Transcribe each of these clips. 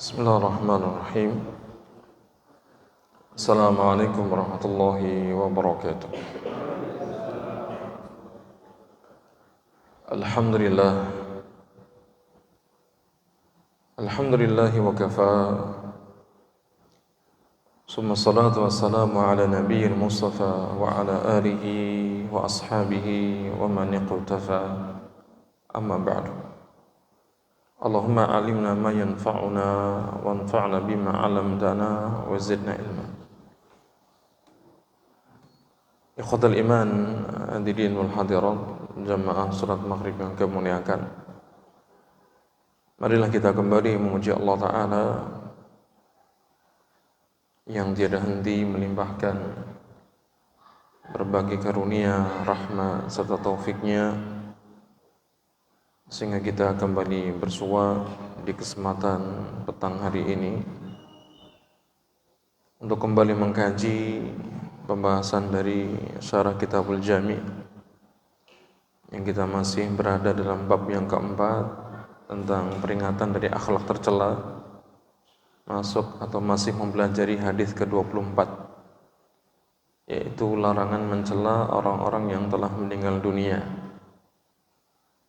Bismillahirrahmanirrahim. Assalamualaikum warahmatullahi wabarakatuh. Alhamdulillah. Alhamdulillahi wa kafa. Summa salatu wassalamu ala nabiyyil mustafa wa ala alihi wa ashabihi wa man iqtafa. Amma ba'du. Allahumma alimna ma yanfa'una wanfa'na bima 'allamtana wa zidna ilma. Ikhwatal iman, hadirin wal hadirat, jamaah salat maghrib yang kami muliakan. Marilah kita kembali memuji Allah Ta'ala yang tiada henti melimpahkan berbagai karunia, rahmat serta taufiknya, sehingga kita kembali bersua di kesempatan petang hari ini untuk kembali mengkaji pembahasan dari Syarah Kitabul Jami', yang kita masih berada dalam bab yang keempat tentang peringatan dari akhlak tercela, masuk atau masih mempelajari hadis ke-24, yaitu larangan mencela orang-orang yang telah meninggal dunia.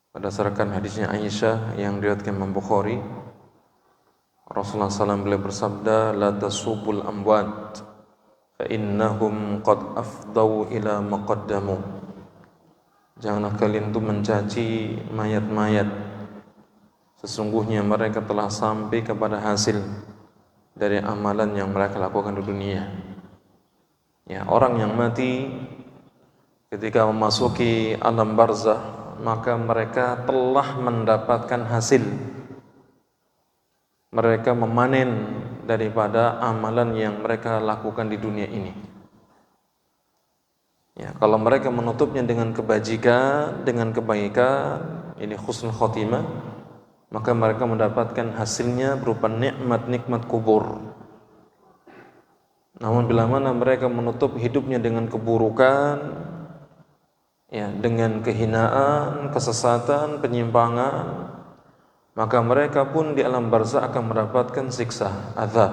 Berdasarkan hadisnya Aisyah yang diriwayatkan Imam Bukhari, Rasulullah SAW beliau bersabda, "La tasubul amwat, fa innahum qad afdau ila maqaddamu." Janganlah kalian itu mencaci mayat-mayat, sesungguhnya mereka telah sampai kepada hasil dari amalan yang mereka lakukan di dunia. Ya, orang yang mati ketika memasuki alam barzah, maka mereka telah mendapatkan hasil. Mereka memanen daripada amalan yang mereka lakukan di dunia ini. Ya, kalau mereka menutupnya dengan kebajikan, dengan kebaikan, ini husnul khotimah, maka mereka mendapatkan hasilnya berupa nikmat-nikmat kubur. Namun bila mana mereka menutup hidupnya dengan keburukan, ya, dengan kehinaan, kesesatan, penyimpangan, maka mereka pun di alam barzah akan mendapatkan siksa, azab.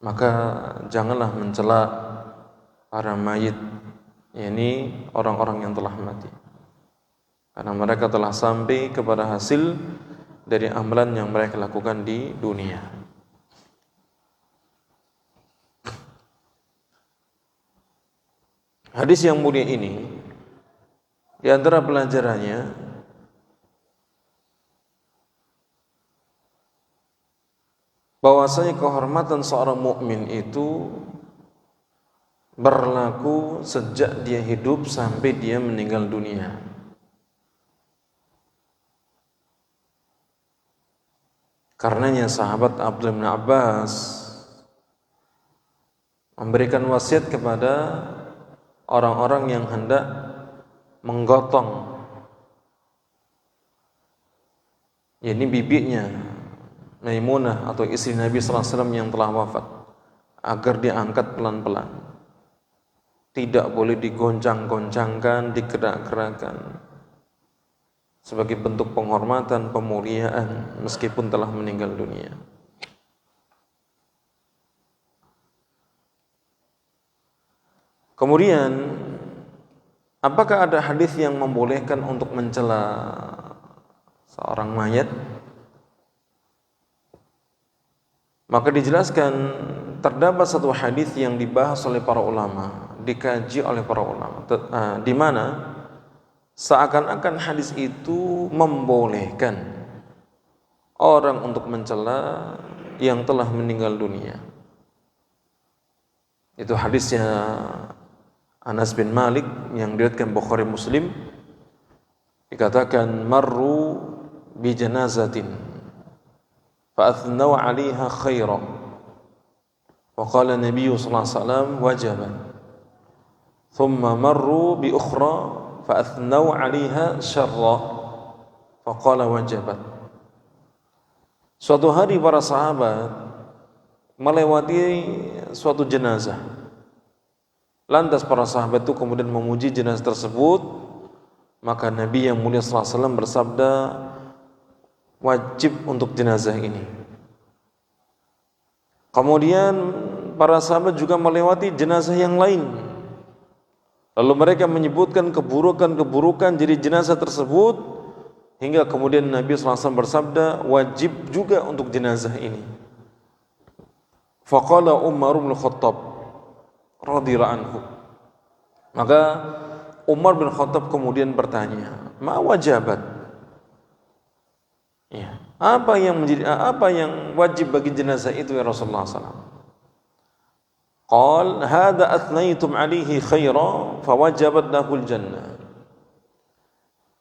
Maka janganlah mencela para mayit, yakni orang-orang yang telah mati, karena mereka telah sampai kepada hasil dari amalan yang mereka lakukan di dunia. Hadis yang mulia ini, di antara pelajarannya bahwasanya kehormatan seorang mukmin itu berlaku sejak dia hidup sampai dia meninggal dunia. Karenanya sahabat Abdullah bin Abbas memberikan wasiat kepada orang-orang yang hendak menggotong, yakni bibinya Maimunah atau istri Nabi sallallahu alaihi wasallam yang telah wafat, agar diangkat pelan-pelan. Tidak boleh digoncang-goncangkan, digerak-gerakkan, sebagai bentuk penghormatan, pemuliaan meskipun telah meninggal dunia. Kemudian, apakah ada hadis yang membolehkan untuk mencela seorang mayat? Maka dijelaskan terdapat satu hadis yang dibahas oleh para ulama, dikaji oleh para ulama, di mana seakan-akan hadis itu membolehkan orang untuk mencela yang telah meninggal dunia. Itu hadisnya Anas bin Malik yang diriwayatkan Bukhari Muslim, dikatakan marru bi janazatin fa athnau 'alaiha khaira wa qala Nabi sallallahu alaihi wasallam wajaban, thumma marru bi ukhra fa athnau 'alaiha syarra fa qala wajabat. Suatu hari para sahabat melewati suatu jenazah. Lantas para sahabat itu kemudian memuji jenazah tersebut, maka Nabi yang mulia sallallahu alaihi wasallam bersabda, wajib untuk jenazah ini. Kemudian para sahabat juga melewati jenazah yang lain. Lalu mereka menyebutkan keburukan-keburukan dari jenazah tersebut, hingga kemudian Nabi SAW bersabda, wajib juga untuk jenazah ini. Faqala Umar bin Khattab radhiyallahu anhu. Maka Umar bin Khattab kemudian bertanya, ma wajabat? Ya, apa yang wajib bagi jenazah itu ya Rasulullah SAW? Qal hadza athnaytum alaihi khaira fawajabat lahul jannah.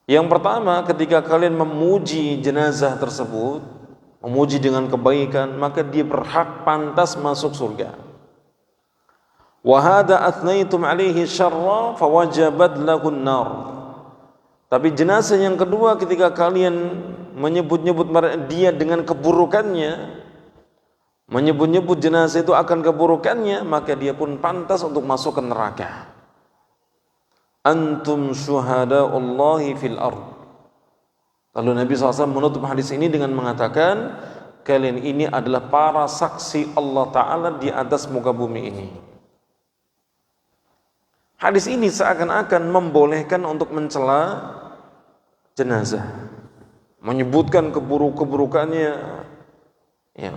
Yang pertama, ketika kalian memuji jenazah tersebut, memuji dengan kebaikan, maka dia berhak pantas masuk surga. Wa hadza athnaytum alaihi syarra fawajabat lahun nar. Tapi jenazah yang kedua, ketika kalian menyebut-nyebut dia dengan keburukannya, menyebut-nyebut jenazah itu akan keburukannya, maka dia pun pantas untuk masuk ke neraka. Antum syuhada'ullahi fil ard. Lalu Nabi SAW menutup hadis ini dengan mengatakan, kalian ini adalah para saksi Allah Ta'ala di atas muka bumi ini. Hadis ini seakan-akan membolehkan untuk mencela jenazah, menyebutkan keburukannya, ya.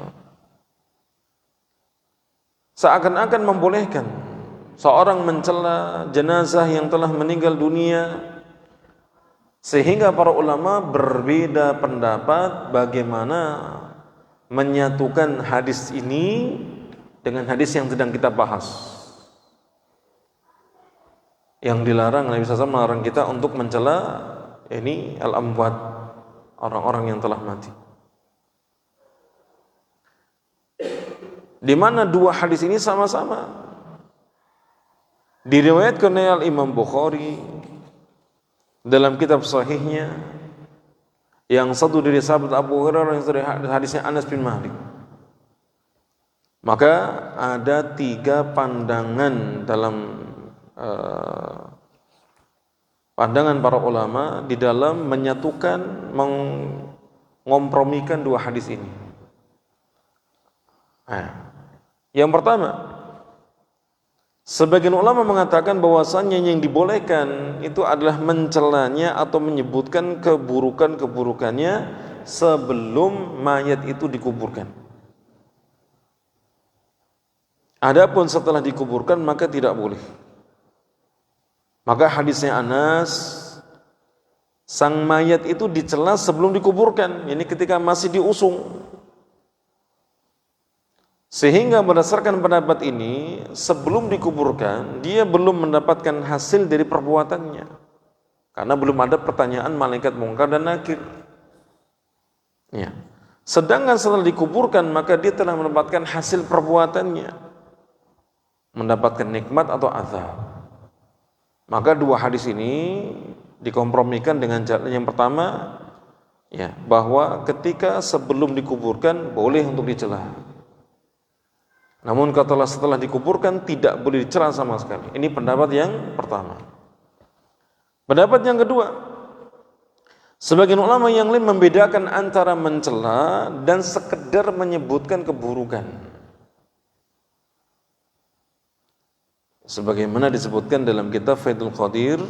Seakan-akan membolehkan seorang mencela jenazah yang telah meninggal dunia, sehingga para ulama berbeda pendapat bagaimana menyatukan hadis ini dengan hadis yang sedang kita bahas, yang dilarang. Nabi SAW melarang kita untuk mencela ini al-amwat, orang-orang yang telah mati. Di mana dua hadis ini sama-sama diriwayatkan oleh Imam Bukhari dalam kitab sahihnya, yang satu dari sahabat Abu Hurairah, yang dari hadisnya Anas bin Malik. Maka ada tiga pandangan dalam pandangan para ulama di dalam menyatukan, mengompromikan dua hadis ini. Yang pertama, sebagian ulama mengatakan bahwasannya yang dibolehkan itu adalah mencelanya atau menyebutkan keburukan-keburukannya sebelum mayat itu dikuburkan. Adapun setelah dikuburkan maka tidak boleh. Maka hadisnya Anas, sang mayat itu dicela sebelum dikuburkan, ini ketika masih diusung. Sehingga berdasarkan pendapat ini, sebelum dikuburkan dia belum mendapatkan hasil dari perbuatannya, karena belum ada pertanyaan malaikat mungkar dan nakir. Ya. Sedangkan setelah dikuburkan maka dia telah mendapatkan hasil perbuatannya, mendapatkan nikmat atau azab. Maka dua hadis ini dikompromikan dengan jalan yang pertama, ya, bahwa ketika sebelum dikuburkan boleh untuk dicela. Namun setelah dikuburkan tidak boleh dicela sama sekali. Ini pendapat yang pertama. Pendapat yang kedua, sebagian ulama yang lain membedakan antara mencela dan sekedar menyebutkan keburukan. Sebagaimana disebutkan dalam kitab Faidul Qadir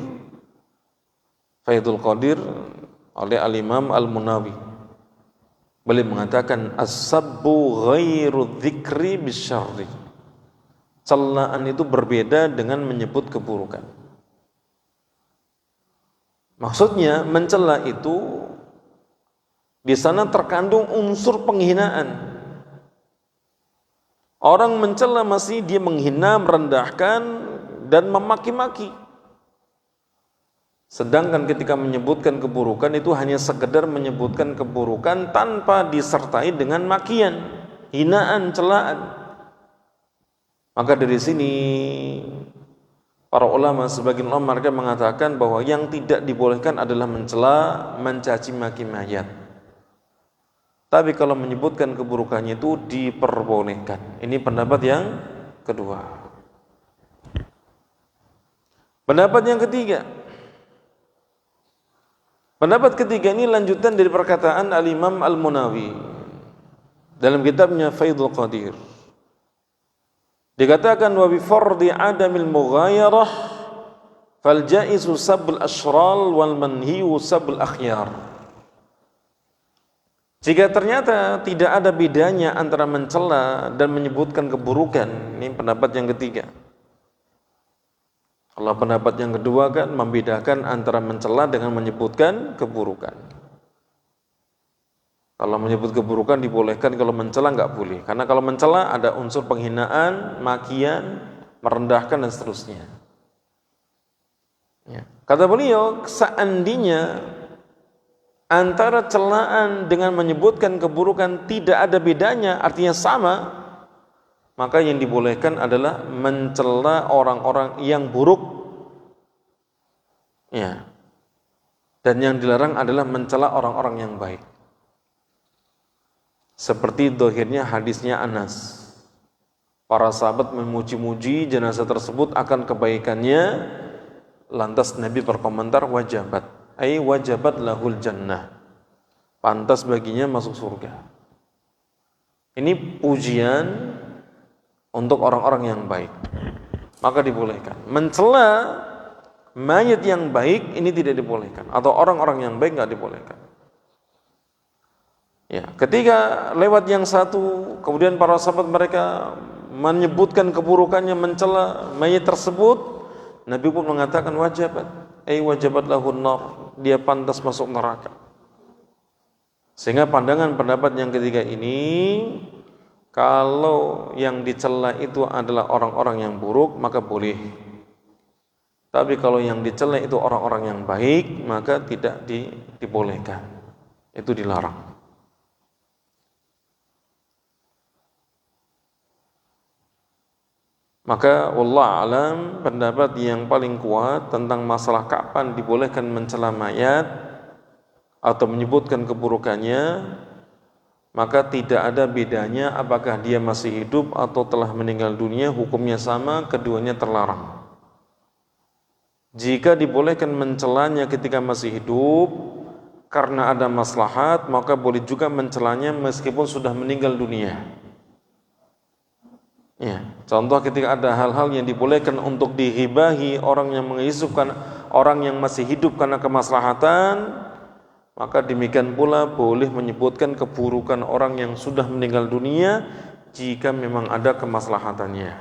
oleh Al-Imam Al-Munawi. Beliau mengatakan as-sabbu ghairu dzikri bisyarri. Celaan itu berbeda dengan menyebut keburukan. Maksudnya mencela itu di sana terkandung unsur penghinaan. Orang mencela masih dia menghina, merendahkan dan memaki-maki. Sedangkan ketika menyebutkan keburukan itu hanya sekedar menyebutkan keburukan tanpa disertai dengan makian, hinaan, celaan. Maka dari sini para ulama, sebagian ulama mereka mengatakan bahwa yang tidak dibolehkan adalah mencela, mencaci maki mayat. Tapi kalau menyebutkan keburukannya itu diperbolehkan. Ini pendapat yang kedua. Pendapat yang ketiga. Pendapat ketiga ini lanjutan dari perkataan Al-Imam Al-Munawi dalam kitabnya Faidul Qadir. Dikatakan wa bi fardi adamil mughayarah fal jaizu sabul ashral wal manhiyu sabul akhyar. Jika ternyata tidak ada bedanya antara mencela dan menyebutkan keburukan, ini pendapat yang ketiga. Kalau pendapat yang kedua kan membedakan antara mencela dengan menyebutkan keburukan. Kalau menyebut keburukan dibolehkan, kalau mencela enggak boleh. Karena kalau mencela ada unsur penghinaan, makian, merendahkan dan seterusnya. Ya. Kata beliau, seandainya antara celaan dengan menyebutkan keburukan tidak ada bedanya, artinya sama, maka yang dibolehkan adalah mencela orang-orang yang buruk. Ya. Dan yang dilarang adalah mencela orang-orang yang baik. Seperti dohirnya hadisnya Anas. Para sahabat memuji-muji jenazah tersebut akan kebaikannya. Lantas Nabi berkomentar wajabat. Ay wajabat lahul jannah. Pantas baginya masuk surga. Ini pujian untuk orang-orang yang baik. Maka dibolehkan. Mencela mayit yang baik ini tidak dibolehkan. Atau orang-orang yang baik enggak dibolehkan. Ya, ketika lewat yang satu, kemudian para sahabat mereka menyebutkan keburukannya, mencela mayit tersebut, Nabi pun mengatakan wajabat, wajabat lahun nar, dia pantas masuk neraka. Sehingga pandangan pendapat yang ketiga ini, kalau yang dicela itu adalah orang-orang yang buruk, maka boleh. Tapi kalau yang dicela itu orang-orang yang baik, maka tidak dibolehkan. Itu dilarang. Maka wallah alam, pendapat yang paling kuat tentang masalah kapan dibolehkan mencela mayat atau menyebutkan keburukannya, maka tidak ada bedanya apakah dia masih hidup atau telah meninggal dunia, hukumnya sama, keduanya terlarang. Jika dibolehkan mencelanya ketika masih hidup karena ada maslahat, maka boleh juga mencelanya meskipun sudah meninggal dunia. Ya, contoh ketika ada hal-hal yang dibolehkan untuk dihibahi orang yang menghidupkan orang yang masih hidup karena kemaslahatan, maka demikian pula boleh menyebutkan keburukan orang yang sudah meninggal dunia jika memang ada kemaslahatannya.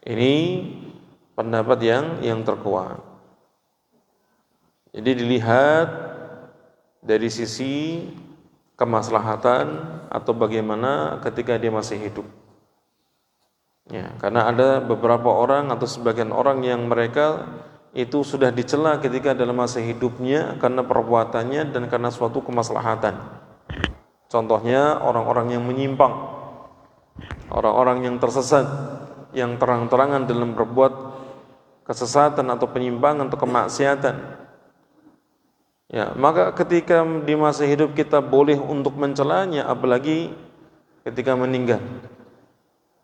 Ini pendapat yang terkuat. Jadi dilihat dari sisi kemaslahatan atau bagaimana ketika dia masih hidup. Ya, karena ada beberapa orang atau sebagian orang yang mereka itu sudah dicela ketika dalam masa hidupnya karena perbuatannya dan karena suatu kemaslahatan. Contohnya orang-orang yang menyimpang, orang-orang yang tersesat, yang terang-terangan dalam berbuat kesesatan atau penyimpangan atau kemaksiatan. Ya, maka ketika di masa hidup kita boleh untuk mencelanya, apalagi ketika meninggal.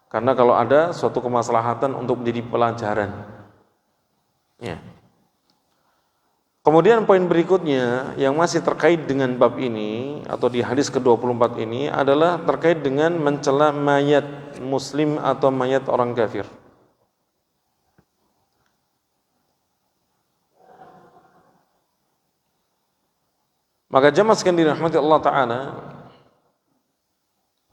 Karena kalau ada suatu kemaslahatan untuk menjadi pelajaran. Ya. Kemudian poin berikutnya yang masih terkait dengan bab ini atau di hadis ke-24 ini adalah terkait dengan mencela mayat muslim atau mayat orang kafir. Maka jamaah sekalian dirahmati Allah Ta'ala,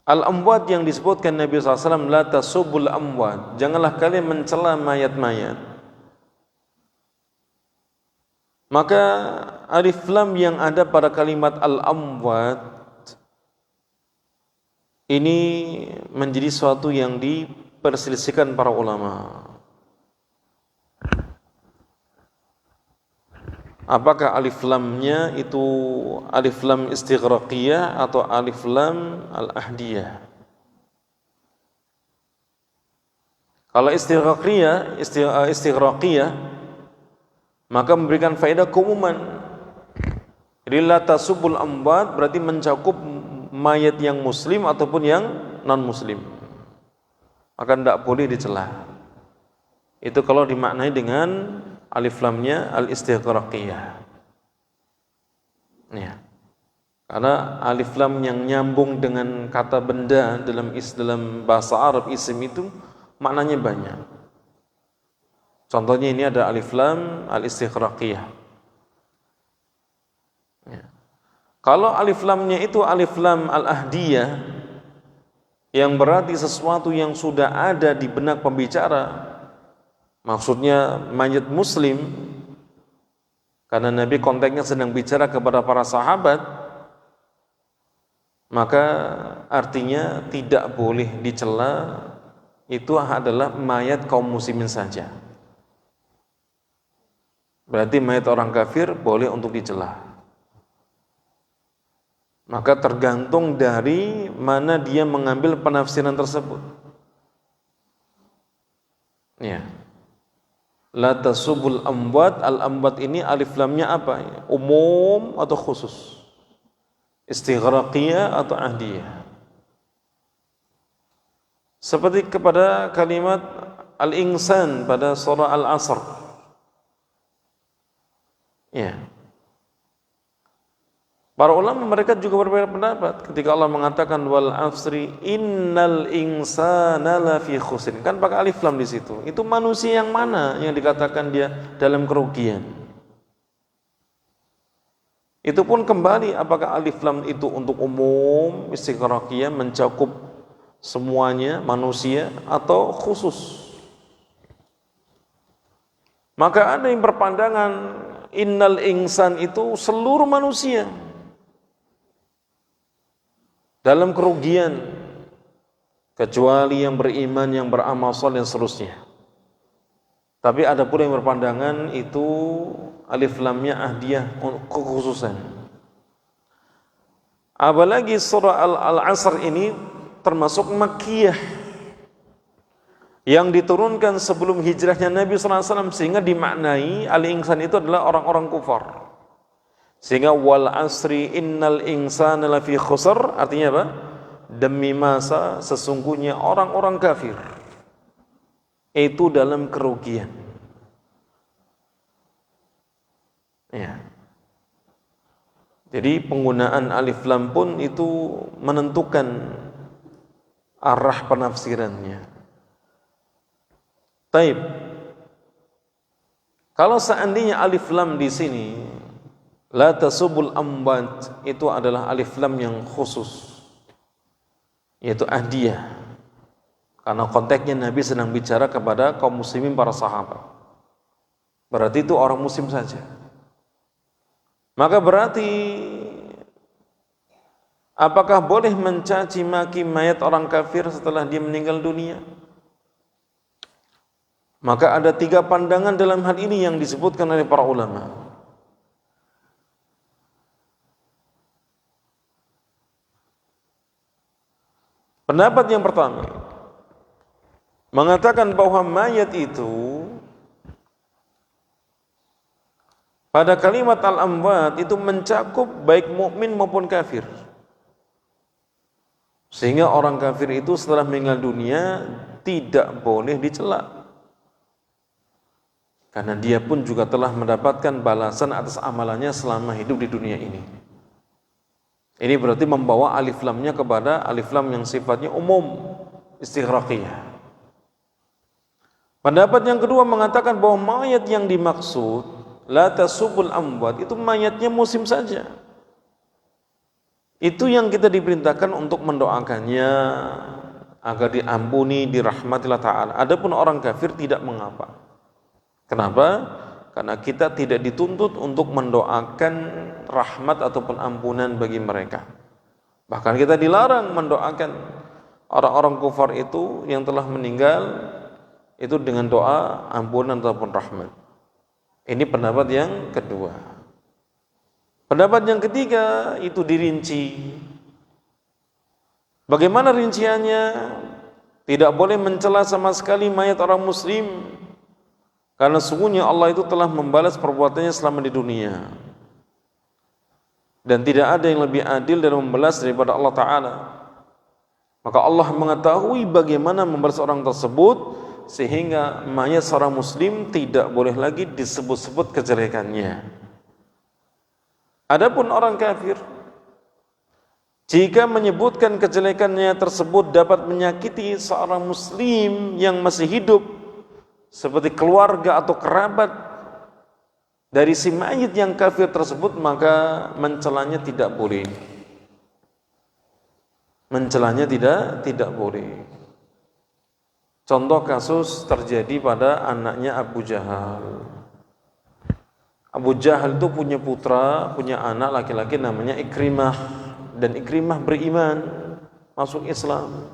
al-amwat yang disebutkan Nabi SAW, la tasubul amwat, janganlah kalian mencela mayat-mayat. Maka alif lam yang ada pada kalimat al-amwat ini menjadi suatu yang diperselisihkan para ulama. Apakah alif lamnya itu alif lam istighraqiyah atau alif lam al-ahdiyah? Kalau istighraqiyah maka memberikan faedah keumuman. Jadi la tasubul amwat berarti mencakup mayat yang muslim ataupun yang non muslim. Maka tidak boleh dicela. Itu kalau dimaknai dengan alif lamnya al-istighraqiyah. Ya. Karena alif lam yang nyambung dengan kata benda dalam bahasa Arab isim itu maknanya banyak. Contohnya ini ada alif lam al-istighraqiyah. Ya. Kalau alif lamnya itu alif lam al-ahdiyah, yang berarti sesuatu yang sudah ada di benak pembicara, maksudnya mayit muslim, karena Nabi konteksnya sedang bicara kepada para sahabat, maka artinya tidak boleh dicela, itu adalah mayat kaum muslimin saja. Berarti mayat orang kafir boleh untuk dicela. Maka tergantung dari mana dia mengambil penafsiran tersebut. Ya. La tasubul amwat, al-amwat ini alif lamnya apa? Umum atau khusus? Istighraqiyah atau ahdiyah? Seperti kepada kalimat al-insan pada surah Al-Asr. Ya. Para ulama mereka juga berbeda pendapat ketika Allah mengatakan wal asri innal insana lafi khusr. Kan pakai alif lam di situ. Itu manusia yang mana yang dikatakan dia dalam kerugian? Itu pun kembali apakah alif lam itu untuk umum istighraqiyah mencakup semuanya manusia atau khusus? Maka ada yang berpandangan innal insan itu seluruh manusia dalam kerugian, kecuali yang beriman, yang beramal saleh dan seterusnya. Tapi ada pula yang berpandangan itu alif lamnya ahdiyah kekhususan. Apalagi surah Al-Asr ini termasuk Makkiyah yang diturunkan sebelum hijrahnya Nabi SAW, sehingga dimaknai al-insan itu adalah orang-orang kufar. Sehingga wal asri innal insana lafi khusr artinya apa? Demi masa sesungguhnya orang-orang kafir itu dalam kerugian. Ya. Jadi penggunaan alif lam pun itu menentukan arah penafsirannya. Taib. Kalau seandainya alif lam di sini la tasubul amwat, itu adalah alif lam yang khusus, yaitu ahdiyah, karena konteksnya Nabi sedang bicara kepada kaum muslimin para sahabat, berarti itu orang muslim saja. Maka berarti apakah boleh mencaci maki mayat orang kafir setelah dia meninggal dunia? Maka ada 3 pandangan dalam hal ini yang disebutkan oleh para ulama. Pendapat yang pertama mengatakan bahwa mayat itu pada kalimat al-amwat itu mencakup baik mukmin maupun kafir. Sehingga orang kafir itu setelah meninggal dunia tidak boleh dicela. Karena dia pun juga telah mendapatkan balasan atas amalannya selama hidup di dunia ini. Ini berarti membawa alif lamnya kepada alif lam yang sifatnya umum, istighraqiyah. Pendapat yang kedua mengatakan bahwa mayat yang dimaksud la tasubul amwat itu mayatnya muslim saja. Itu yang kita diperintahkan untuk mendoakannya agar diampuni, dirahmatilah ta'ala. Adapun orang kafir tidak mengapa. Kenapa? Karena kita tidak dituntut untuk mendoakan rahmat ataupun ampunan bagi mereka. Bahkan kita dilarang mendoakan orang-orang kufar itu yang telah meninggal itu dengan doa ampunan ataupun rahmat. Ini pendapat yang kedua. Pendapat yang ketiga itu dirinci. Bagaimana rinciannya? Tidak boleh mencela sama sekali mayat orang muslim, karena sungguhnya Allah itu telah membalas perbuatannya selama di dunia. Dan tidak ada yang lebih adil dalam membalas daripada Allah Ta'ala. Maka Allah mengetahui bagaimana membalas orang tersebut, sehingga mayat seorang muslim tidak boleh lagi disebut-sebut kejelekannya. Adapun orang kafir, Jika menyebutkan kejelekannya tersebut dapat menyakiti seorang muslim yang masih hidup, seperti keluarga atau kerabat dari si mayit yang kafir tersebut, maka mencelanya tidak boleh. Mencelanya tidak boleh. Contoh kasus terjadi pada anaknya Abu Jahal. Abu Jahal itu punya putra, punya anak laki-laki namanya Ikrimah. Dan Ikrimah beriman, masuk Islam.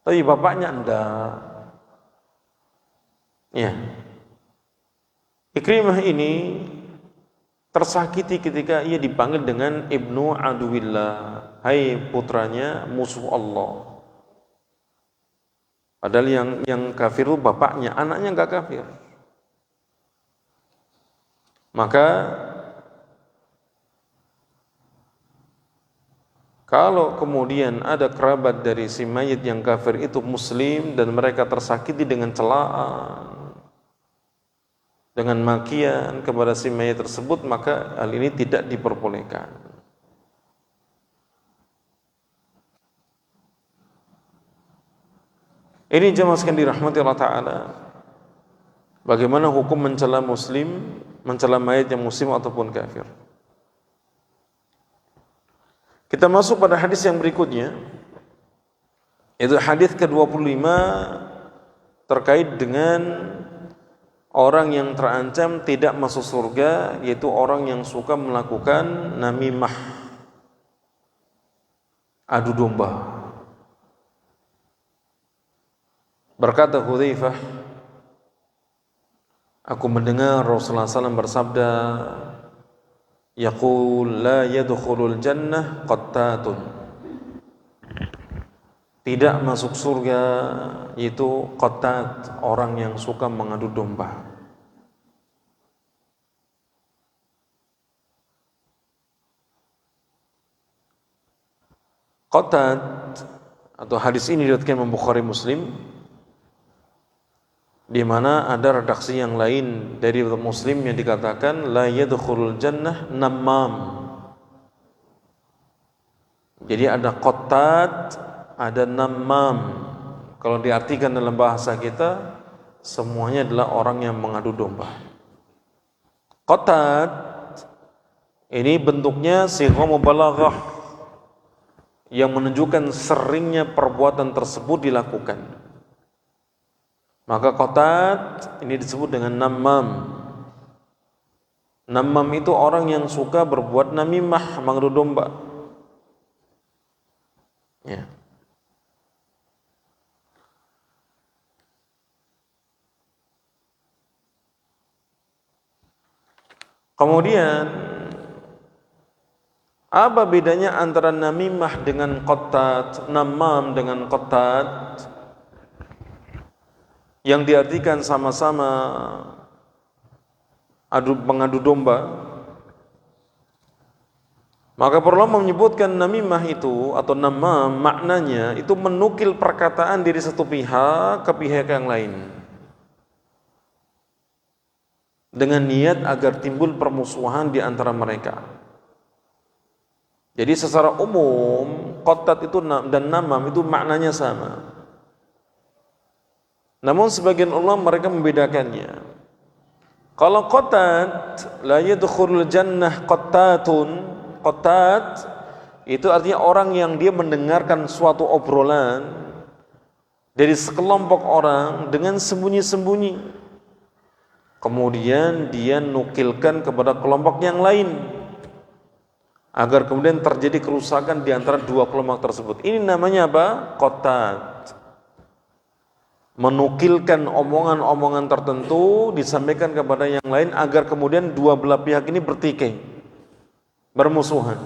Tapi bapaknya enggak. Ya. Ikrimah ini tersakiti ketika ia dipanggil dengan Ibnu Aduwillah. Hai putranya musuh Allah. Padahal yang kafir itu bapaknya, anaknya enggak kafir. Maka kalau kemudian ada kerabat dari si mayit yang kafir itu muslim dan mereka tersakiti dengan celaan, dengan makian kepada si mayit tersebut, maka hal ini tidak diperbolehkan. Ini jemaah sekalian dirahmati Allah Ta'ala, bagaimana hukum mencela muslim, mencela mayit yang muslim ataupun kafir. Kita masuk pada hadis yang berikutnya, yaitu hadis ke-25 terkait dengan orang yang terancam tidak masuk surga, yaitu orang yang suka melakukan namimah, adu domba. Berkata Hudzaifah, aku mendengar Rasulullah SAW bersabda, yaqul la yadkhulul jannah qattatun, tidak masuk surga yaitu qattat, orang yang suka mengadu domba. Qattat atau hadis ini diriwayatkan Imam Bukhari Muslim, di mana ada redaksi yang lain dari Muslim yang dikatakan la yadkhulul jannah namam. Jadi ada qattat, ada namam. Kalau diartikan dalam bahasa kita, semuanya adalah orang yang mengadu domba. Qattat ini bentuknya sighah mubalaghah yang menunjukkan seringnya perbuatan tersebut dilakukan. Maka qattat ini disebut dengan namam. Namam itu orang yang suka berbuat namimah, mengadu domba. Ya. Kemudian apa bedanya antara namimah dengan qattat, namam dengan qattat? Yang diartikan sama-sama pengadu domba. Maka perlu menyebutkan namimah itu atau namam, maknanya itu menukil perkataan dari satu pihak ke pihak yang lain dengan niat agar timbul permusuhan di antara mereka. Jadi secara umum qattat itu dan namam itu maknanya sama. Namun sebagian ulama mereka membedakannya. Kalau qattat la yadkhulul jannah qattatun, qattat itu artinya orang yang dia mendengarkan suatu obrolan dari sekelompok orang dengan sembunyi-sembunyi, kemudian dia nukilkan kepada kelompok yang lain agar kemudian terjadi kerusakan di antara dua kelompok tersebut. Ini namanya apa? Qattat. Menukilkan omongan-omongan tertentu disampaikan kepada yang lain agar kemudian dua belah pihak ini bertikai, bermusuhan.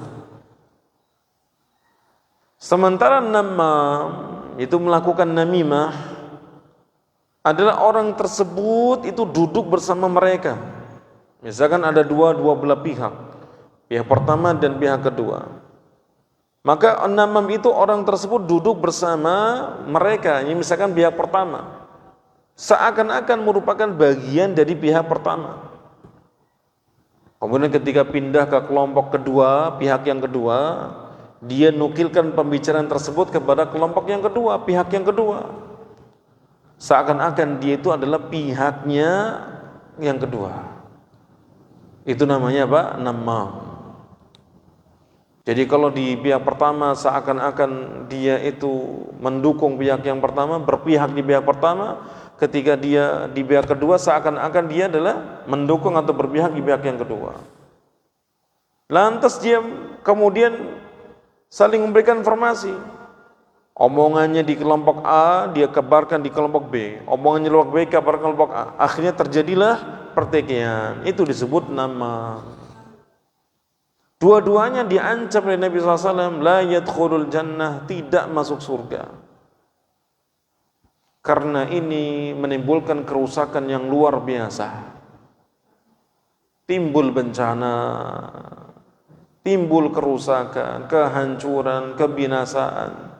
Sementara namam itu melakukan namimah adalah orang tersebut itu duduk bersama mereka. Misalkan ada dua belah pihak, pihak pertama dan pihak kedua. Maka namam itu orang tersebut duduk bersama mereka, ini misalkan pihak pertama, seakan-akan merupakan bagian dari pihak pertama. Kemudian ketika pindah ke kelompok kedua, pihak yang kedua, dia nukilkan pembicaraan tersebut kepada kelompok yang kedua, pihak yang kedua. Seakan-akan dia itu adalah pihaknya yang kedua. Itu namanya apa? Namam. Jadi kalau di pihak pertama seakan-akan dia itu mendukung pihak yang pertama, berpihak di pihak pertama, ketika dia di pihak kedua seakan-akan dia adalah mendukung atau berpihak di pihak yang kedua. Lantas dia kemudian saling memberikan informasi. Omongannya di kelompok A dia kabarkan di kelompok B, omongannya di kelompok B kabarkan kelompok A. Akhirnya terjadilah pertikaian. Itu disebut nama. Dua-duanya diancam oleh Nabi SAW, la yadkhulul jannah, tidak masuk surga. Karena ini menimbulkan kerusakan yang luar biasa. Timbul bencana, timbul kerusakan, kehancuran, kebinasaan.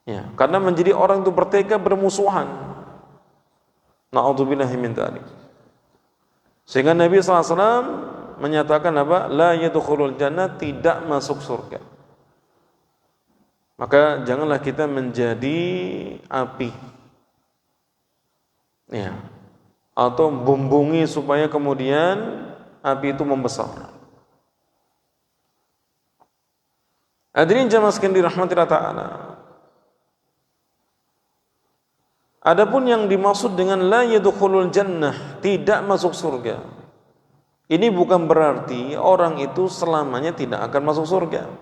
Ya, karena menjadi orang itu berteka bermusuhan. Na'udzubillahi min dzalik. Sehingga Nabi SAW menyatakan apa? La yadkhulul jannah, tidak masuk surga. Maka janganlah kita menjadi api. Ya. Atau bumbungi supaya kemudian api itu membesar. Hadirin jamaah sekalian dirahmati Allah Ta'ala. Adapun yang dimaksud dengan la yadkhulul jannah, tidak masuk surga, ini bukan berarti orang itu selamanya tidak akan masuk surga.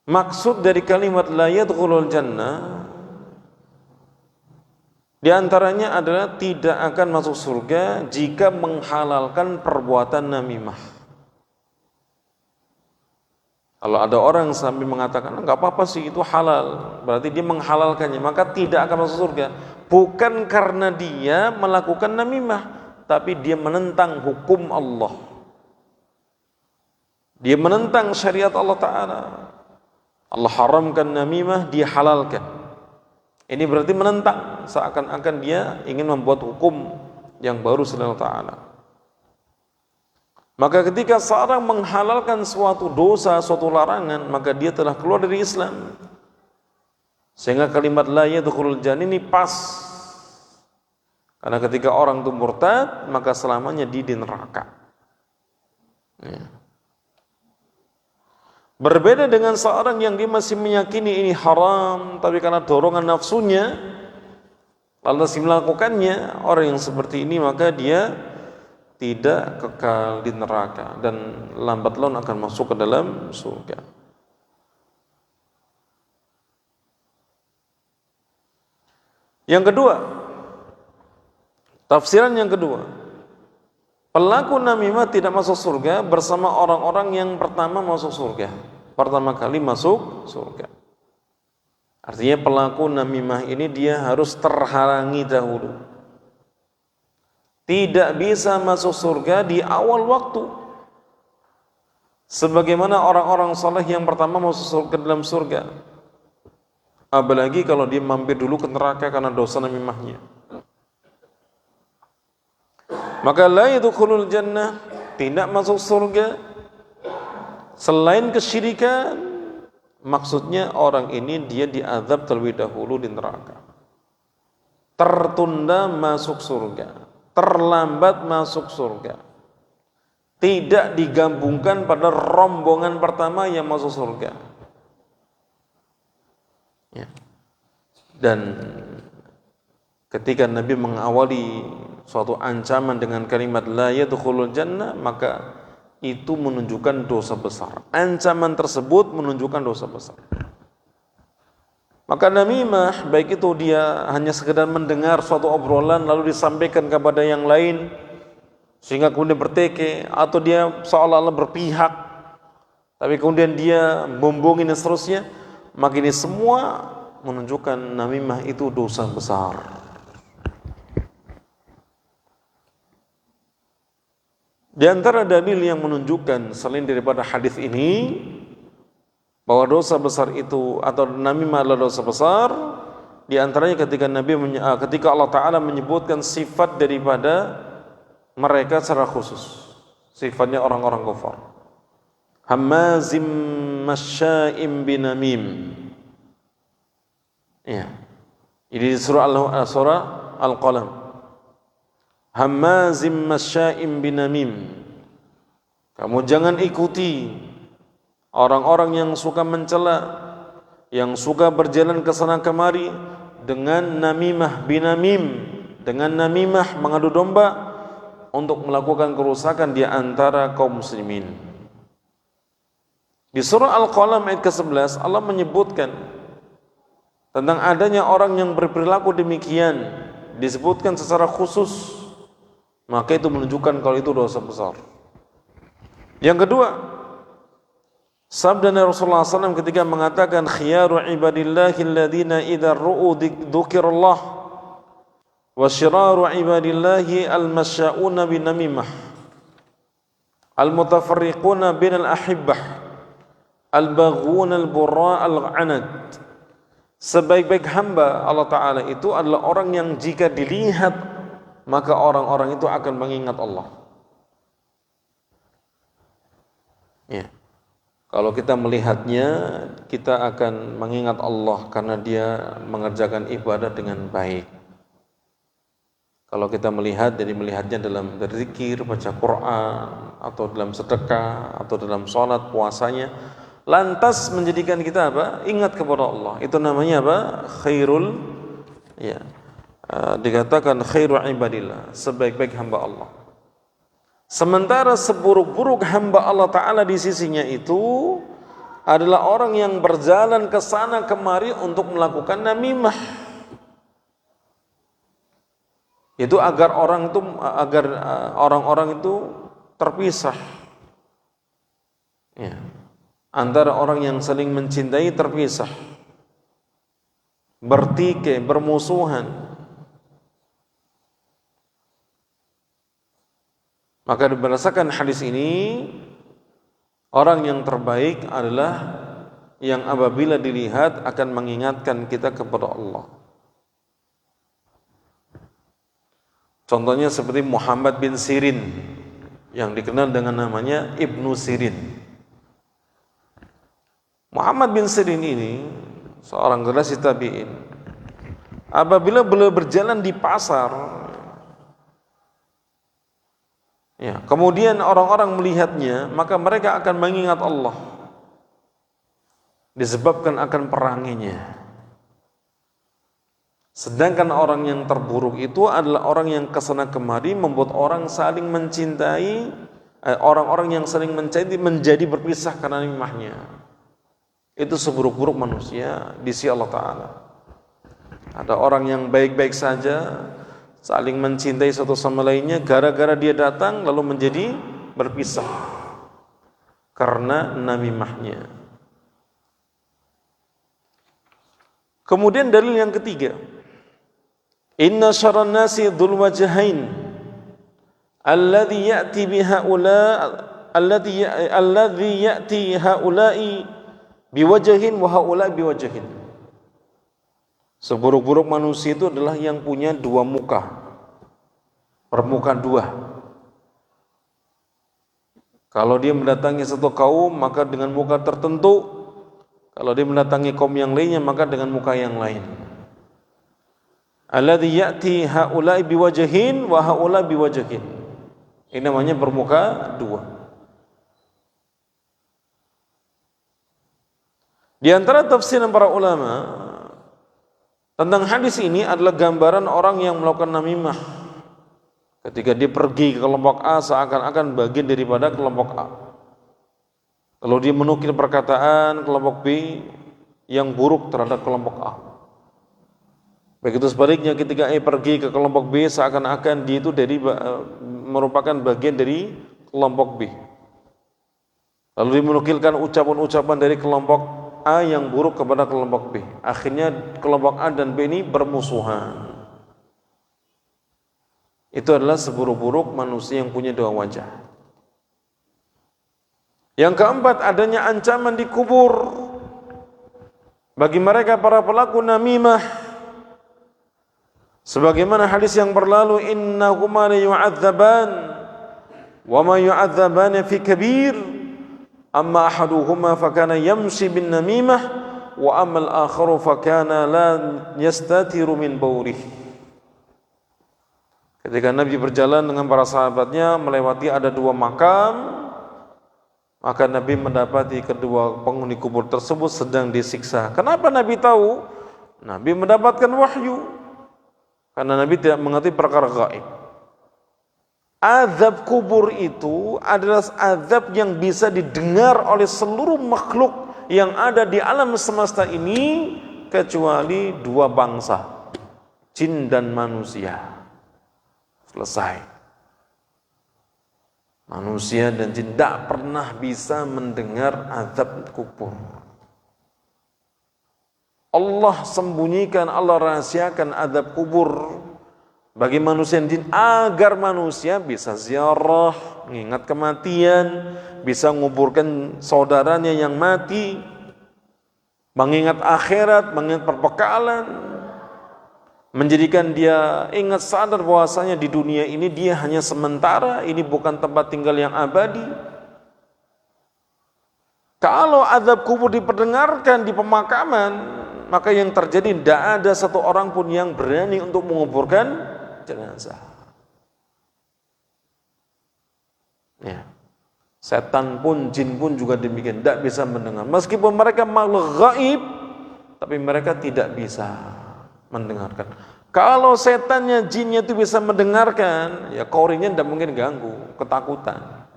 Maksud dari kalimat la yadkhulul jannah di antaranya adalah tidak akan masuk surga jika menghalalkan perbuatan namimah. Kalau ada orang sambil mengatakan enggak apa-apa sih, itu halal, berarti dia menghalalkannya, maka tidak akan masuk surga. Bukan karena dia melakukan namimah, tapi dia menentang hukum Allah. Dia menentang syariat Allah Ta'ala. Allah haramkan namimah, dia halalkan. Ini berarti menentang, seakan-akan dia ingin membuat hukum yang baru selain Allah Ta'ala. Maka ketika seorang menghalalkan suatu dosa, suatu larangan, maka dia telah keluar dari Islam. Sehingga kalimat la yadkhulul jannah ini pas. Karena ketika orang itu murtad, maka selamanya di neraka. Ya. Berbeda dengan seorang yang dia masih meyakini ini haram, tapi karena dorongan nafsunya lantas melakukannya, orang yang seperti ini maka dia tidak kekal di neraka dan lambat laun akan masuk ke dalam surga. Yang kedua, tafsiran yang kedua, pelaku namimah tidak masuk surga bersama orang-orang yang pertama masuk surga, pertama kali masuk surga. Artinya pelaku namimah ini dia harus terhalangi dahulu, tidak bisa masuk surga di awal waktu, sebagaimana orang-orang saleh yang pertama masuk surga dalam surga. Apalagi kalau dia mampir dulu ke neraka karena dosa namimahnya. Maka la yadkhulul jannah, tidak masuk surga selain kesyirikan. Maksudnya orang ini dia diazab terlebih dahulu di neraka, tertunda masuk surga, terlambat masuk surga, tidak digabungkan pada rombongan pertama yang masuk surga. Ya. Dan ketika Nabi mengawali suatu ancaman dengan kalimat la yadkhulul jannah, maka itu menunjukkan dosa besar. Ancaman tersebut menunjukkan dosa besar. Maka namimah, baik itu dia hanya sekedar mendengar suatu obrolan lalu disampaikan kepada yang lain sehingga kemudian berteke, atau dia seolah-olah berpihak tapi kemudian dia membohongi dan seterusnya, maka ini semua menunjukkan namimah itu dosa besar. Di antara dalil yang menunjukkan selain daripada hadis ini bahwa dosa besar itu atau namimah adalah dosa besar, di antaranya ketika Allah Ta'ala menyebutkan sifat daripada mereka secara khusus. Sifatnya orang-orang kufar. Hammazim masya'im binamim. Ya. Ini di surah Al-Qalam. Hammazim masya'im binamim. Kamu jangan ikuti orang-orang yang suka mencela, yang suka berjalan ke sana kemari dengan namimah binamim, dengan namimah mengadu domba untuk melakukan kerusakan di antara kaum muslimin. Di surah Al-Qalam ayat ke-11 Allah menyebutkan tentang adanya orang yang berperilaku demikian, disebutkan secara khusus, maka itu menunjukkan kalau itu dosa besar. Yang kedua, sabda Rasulullah SAW ketika mengatakan khiyaru ibadillahi alladhina idza ru'u dzikirallah wa syiraru ibadillahi al-masya'una binamimah al-mutafarriquna binal ahibbah al-baghuna al-burra al-'anad. Sebaik-baik hamba Allah Ta'ala itu adalah orang yang jika dilihat maka orang-orang itu akan mengingat Allah. Ya. Kalau kita melihatnya, kita akan mengingat Allah karena dia mengerjakan ibadah dengan baik. Kalau kita melihat, jadi melihatnya dalam berzikir, baca Quran, atau dalam sedekah, atau dalam sholat, puasanya, lantas menjadikan kita apa? Ingat kepada Allah. Itu namanya apa? Khairul, ya, dikatakan khairu ibadillah, sebaik-baik hamba Allah. Sementara seburuk-buruk hamba Allah Ta'ala di sisinya itu adalah orang yang berjalan ke sana kemari untuk melakukan namimah. Itu agar orang-orang itu terpisah. Ya. Antara orang yang saling mencintai terpisah. Bertikai, bermusuhan. Maka berdasarkan hadis ini, orang yang terbaik adalah yang apabila dilihat akan mengingatkan kita kepada Allah. Contohnya seperti Muhammad bin Sirin yang dikenal dengan namanya Ibnu Sirin. Muhammad bin Sirin ini seorang generasi tabi'in. Apabila beliau berjalan di pasar, ya, kemudian orang-orang melihatnya, maka mereka akan mengingat Allah disebabkan akan peranginya. Sedangkan orang yang terburuk itu adalah orang yang kesana kemari membuat orang saling mencintai, orang-orang yang saling mencintai menjadi berpisah karena nimahnya. Itu seburuk-buruk manusia di sisi Allah Ta'ala. Ada orang yang baik-baik saja saling mencintai satu sama lainnya, gara-gara dia datang lalu menjadi berpisah karena namimahnya. Kemudian dalil yang ketiga, inna syarran nasi dzul wajhain alladhi ya'ti haula'i biwajhin wa haula'i biwajhin. Seburuk-buruk manusia itu adalah yang punya dua muka, bermuka dua. Kalau dia mendatangi satu kaum maka dengan muka tertentu, kalau dia mendatangi kaum yang lainnya maka dengan muka yang lain. Alladhi ya'ti haula'i biwajhin wa haula'i biwajhin. Ini namanya bermuka dua. Di antara tafsiran para ulama tentang hadis ini adalah gambaran orang yang melakukan namimah. Ketika dia pergi ke kelompok A seakan-akan bagian daripada kelompok A. Kalau dia menukil perkataan kelompok B yang buruk terhadap kelompok A. Begitu sebaliknya ketika A pergi ke kelompok B seakan-akan dia itu merupakan bagian dari kelompok B. Lalu dia menukilkan ucapan-ucapan dari kelompok A yang buruk kepada kelompok B. Akhirnya kelompok A dan B ini bermusuhan. Itu adalah seburuk-buruk manusia yang punya dua wajah. Yang keempat, adanya ancaman di kubur bagi mereka para pelaku namimah. Sebagaimana hadis yang berlalu, innahuma la yu'adzaban wa ma yu'adzabani fi kabir, amma ahaduhuma fakana yamshi bin namimah wa amma al-akharu fakana la yastatiru min bawlihi. Ketika Nabi berjalan dengan para sahabatnya melewati ada 2 makam, maka Nabi mendapati kedua penghuni kubur tersebut sedang disiksa. Kenapa Nabi tahu? Nabi mendapatkan wahyu. Karena Nabi tidak mengerti perkara gaib. Azab kubur itu adalah azab yang bisa didengar oleh seluruh makhluk yang ada di alam semesta ini kecuali 2 bangsa, jin dan manusia. Selesai. Manusia dan jin tidak pernah bisa mendengar azab kubur. Allah sembunyikan, Allah rahasiakan azab kubur bagi manusia dan jin agar manusia bisa ziarah, mengingat kematian, bisa menguburkan saudaranya yang mati, mengingat akhirat, mengingat perbekalan, menjadikan dia ingat sadar bahwasanya di dunia ini dia hanya sementara, ini bukan tempat tinggal yang abadi. Kalau azab kubur diperdengarkan di pemakaman, maka yang terjadi tidak ada satu orang pun yang berani untuk menguburkan jenazah. Ya. Setan pun, jin pun juga demikian, tidak bisa mendengar. Meskipun mereka makhluk gaib, tapi mereka tidak bisa mendengarkan. Kalau setannya, jinnya itu bisa mendengarkan, ya korinya tidak mungkin ganggu, ketakutan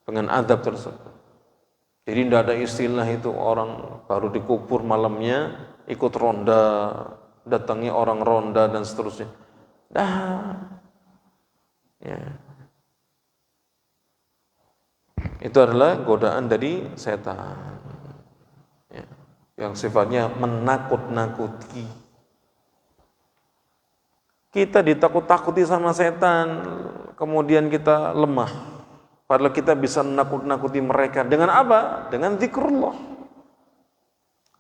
dengan azab tersebut. Jadi tidak ada istilah itu orang baru dikubur malamnya ikut ronda, datangi orang ronda dan seterusnya. Ya. Itu adalah godaan dari setan, ya, yang sifatnya menakut-nakuti. Kita ditakut-takuti sama setan, kemudian kita lemah. Padahal kita bisa menakut-nakuti mereka. Dengan apa? Dengan zikrullah.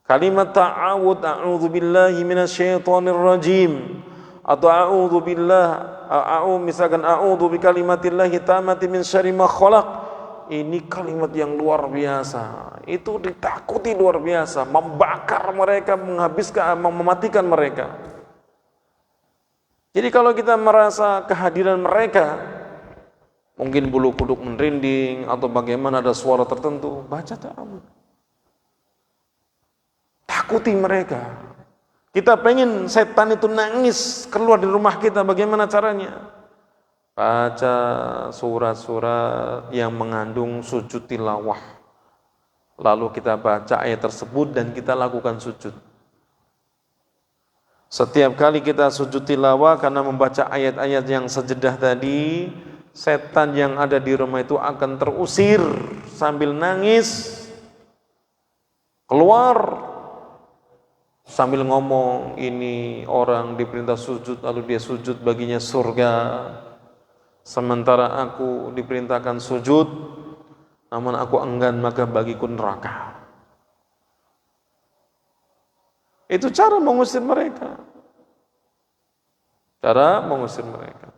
Kalimat ta'awud, a'udzubillahi minasyaitonir rajim. Atau misalkan a'udzu bikalimatillahi tammati min syarri ma khalaq. Ini kalimat yang luar biasa. Itu ditakuti luar biasa, membakar mereka, menghabiskan, mematikan mereka. Jadi kalau kita merasa kehadiran mereka, mungkin bulu kuduk merinding atau bagaimana ada suara tertentu, baca ta'awud. Takuti mereka. Kita pengen setan itu nangis keluar di rumah kita, bagaimana caranya? Baca surat-surat yang mengandung sujud tilawah. Lalu kita baca ayat tersebut dan kita lakukan sujud. Setiap kali kita sujud tilawah karena membaca ayat-ayat yang sejedah tadi, setan yang ada di rumah itu akan terusir sambil nangis, keluar sambil ngomong, ini orang diperintah sujud lalu dia sujud baginya surga, sementara aku diperintahkan sujud namun aku enggan maka bagiku neraka. Itu cara mengusir mereka. Cara mengusir mereka.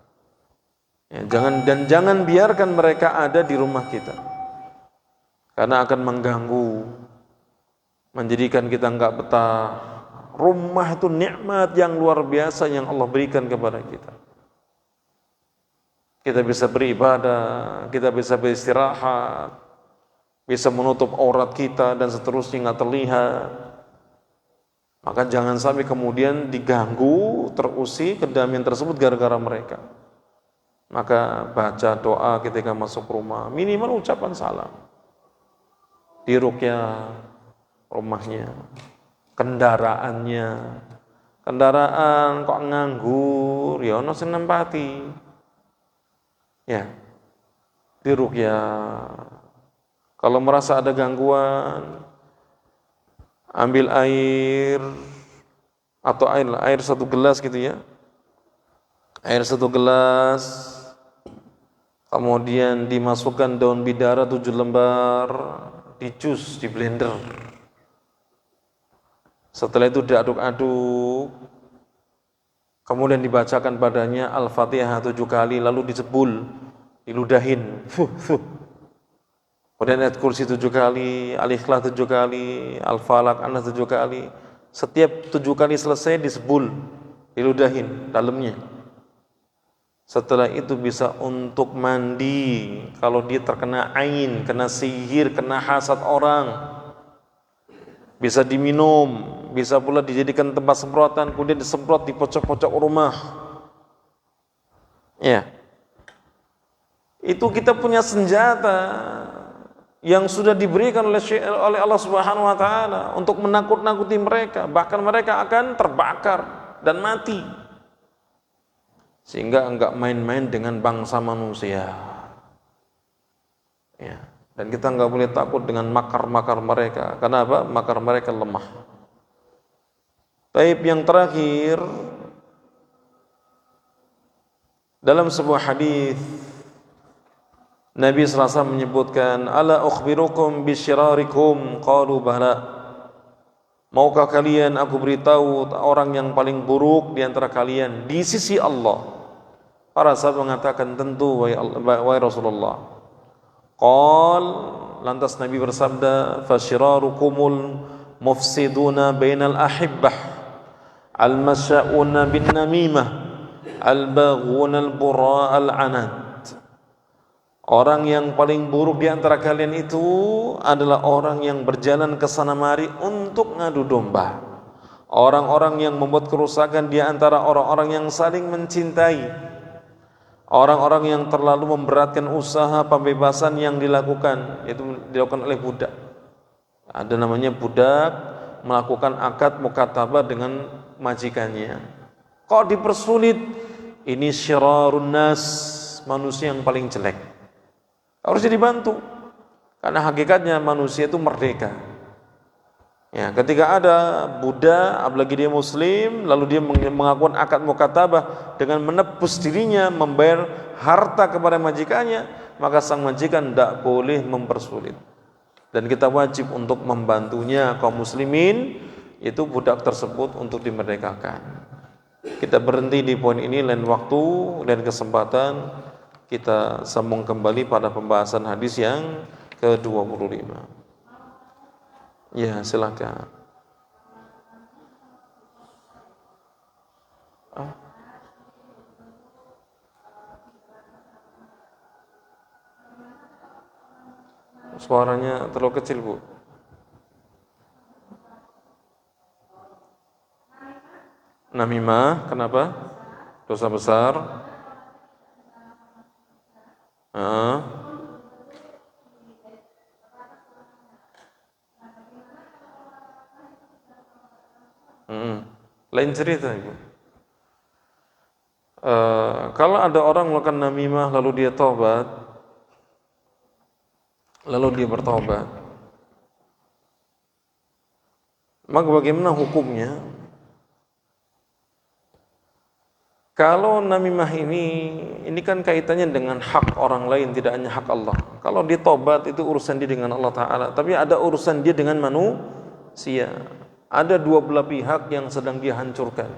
Ya, jangan biarkan mereka ada di rumah kita. Karena akan mengganggu, menjadikan kita enggak betah. Rumah itu nikmat yang luar biasa yang Allah berikan kepada kita. Kita bisa beribadah, kita bisa beristirahat, bisa menutup aurat kita dan seterusnya enggak terlihat. Maka jangan sampai kemudian diganggu, terusir kedamaian tersebut gara-gara mereka. Maka baca doa ketika masuk rumah, minimal ucapan salam. Diruqyah rumahnya, kendaraannya. Kendaraan kok nganggur, ya ono sing nempati. Ya. Diruqyah. Kalau merasa ada gangguan, ambil air atau air 1 gelas gitu ya. Air 1 gelas, kemudian dimasukkan daun bidara 7 lembar, dicus, di blender. Setelah itu diaduk-aduk, kemudian dibacakan padanya Al-Fatihah 7 kali, lalu dijebul diludahin, kemudian ayat kursi 7 kali, Al-Ikhlas 7 kali, Al-Falaq, An-Nas 7 kali. Setiap 7 kali selesai disebul, diludahin dalamnya. Setelah itu bisa untuk mandi kalau dia terkena ain, kena sihir, kena hasad orang. Bisa diminum, bisa pula dijadikan tempat semprotan, kemudian disemprot di pojok-pojok rumah. Ya. Itu kita punya senjata yang sudah diberikan oleh Allah Subhanahu wa taala untuk menakut-nakuti mereka, bahkan mereka akan terbakar dan mati. Sehingga enggak main-main dengan bangsa manusia. Ya. Dan kita enggak boleh takut dengan makar-makar mereka. Kenapa? Makar mereka lemah. Taib yang terakhir, dalam sebuah hadis Nabi SAW menyebutkan, ala ukhbirukum bisyirarikum, qalu bala. Maukah kalian aku beritahu orang yang paling buruk di antara kalian di sisi Allah? Para sahabat mengatakan, tentu wahai Rasulullah. Qal, lantas Nabi bersabda, fasyirarukumul mufsiduna bainal ahibbah, al-masya'una bin namimah, al-baghuna al-burra al-anad. Orang yang paling buruk di antara kalian itu adalah orang yang berjalan ke sana mari untuk ngadu domba. Orang-orang yang membuat kerusakan di antara orang-orang yang saling mencintai. Orang-orang yang terlalu memberatkan usaha pembebasan yang dilakukan, itu dilakukan oleh budak. Ada namanya budak melakukan akad mukatabah dengan majikannya. Kok dipersulit? Ini syirarun nas, manusia yang paling jelek. Harus dibantu. Karena hakikatnya manusia itu merdeka. Ya, ketika ada budak, apalagi dia muslim, lalu dia mengakukan akad mukatabah dengan menebus dirinya, membayar harta kepada majikannya, maka sang majikan tidak boleh mempersulit. Dan kita wajib untuk membantunya kaum muslimin, itu budak tersebut untuk dimerdekakan. Kita berhenti di poin ini, lain waktu dan kesempatan kita sambung kembali pada pembahasan hadis yang ke-25. Ya, silakan. Suaranya terlalu kecil, Bu. Namimah, kenapa? Dosa besar. Lain cerita, Ibu. Kalau ada orang melakukan namimah lalu dia taubat, lalu dia bertaubat, maka bagaimana hukumnya? Kalau namimah ini kan kaitannya dengan hak orang lain, tidak hanya hak Allah. Kalau dia taubat itu urusan dia dengan Allah Ta'ala, tapi ada urusan dia dengan manusia. Ada dua belah pihak yang sedang dia hancurkan.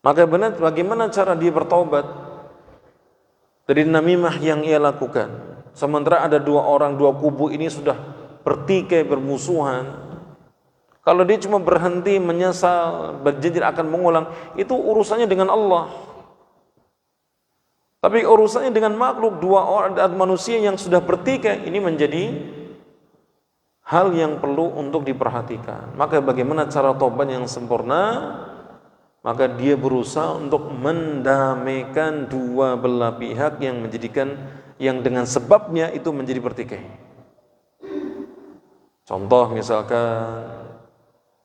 Maka bagaimana cara dia bertaubat dari namimah yang ia lakukan? Sementara ada dua orang, dua kubu ini sudah bertikai, bermusuhan. Kalau dia cuma berhenti, menyesal, berjanji akan mengulang, itu urusannya dengan Allah. Tapi urusannya dengan makhluk, dua orang manusia yang sudah bertikai, ini menjadi hal yang perlu untuk diperhatikan. Maka bagaimana cara taubat yang sempurna? Maka dia berusaha untuk mendamaikan dua belah pihak yang menjadikan, yang dengan sebabnya itu menjadi bertikai. Contoh misalkan,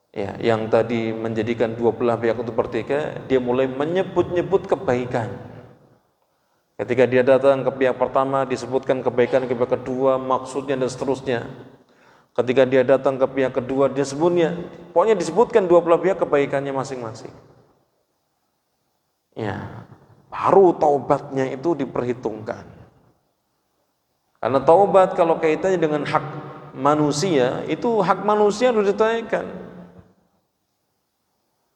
ya, yang tadi menjadikan dua belah pihak itu bertikai, dia mulai menyebut-nyebut kebaikan. Ketika dia datang ke pihak pertama, disebutkan kebaikan ke pihak kedua, maksudnya dan seterusnya. Ketika dia datang ke pihak kedua, dia sebutnya, pokoknya disebutkan dua belah pihak kebaikannya masing-masing. Ya, baru taubatnya itu diperhitungkan. Karena taubat kalau kaitannya dengan hak manusia, itu hak manusia harus ditunaikan.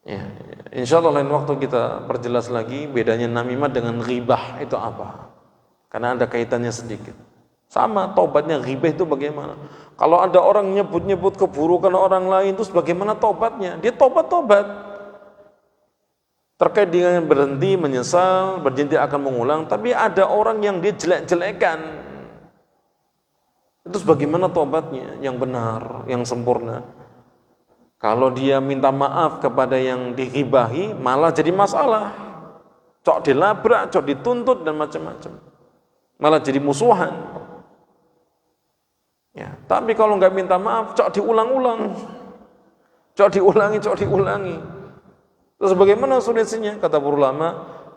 Ya, insya Allah lain waktu kita perjelas lagi bedanya namimah dengan ghibah itu apa. karena ada kaitannya sedikit. Sama tobatnya ghibah itu bagaimana? Kalau ada orang nyebut-nyebut keburukan orang lain, terus bagaimana tobatnya? Dia tobat-tobat. Terkait dengan berhenti, menyesal, berjanji akan mengulang, tapi ada orang yang dia jelek-jelekan. Terus bagaimana tobatnya? Yang benar, yang sempurna. Kalau dia minta maaf kepada yang dighibahi, malah jadi masalah. Cok dilabrak, cok dituntut, dan macam-macam. Malah jadi musuhan. Ya, tapi kalau nggak minta maaf, cok diulang-ulang, cok diulangi. Terus bagaimana solusinya? Kata para ulama,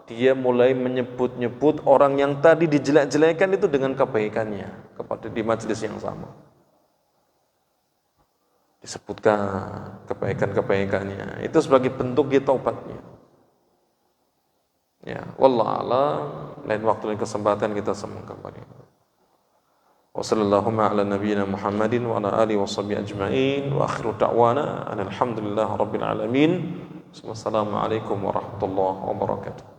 dia mulai menyebut-nyebut orang yang tadi dijelek-jelekan itu dengan kebaikannya kepada di majelis yang sama. Disebutkan kebaikan-kebaikannya. Itu sebagai bentuk dia taubatnya. Ya, wallahu a'lam. Lain waktu dan kesempatan kita sambung kembali. Wa sallallahu ala nabiyyina Muhammadin wa ala alihi wa sahbihi ajma'in wa akhiru da'wana alhamdulillahi rabbil alamin. Wassalamualaikum warahmatullahi wabarakatuh.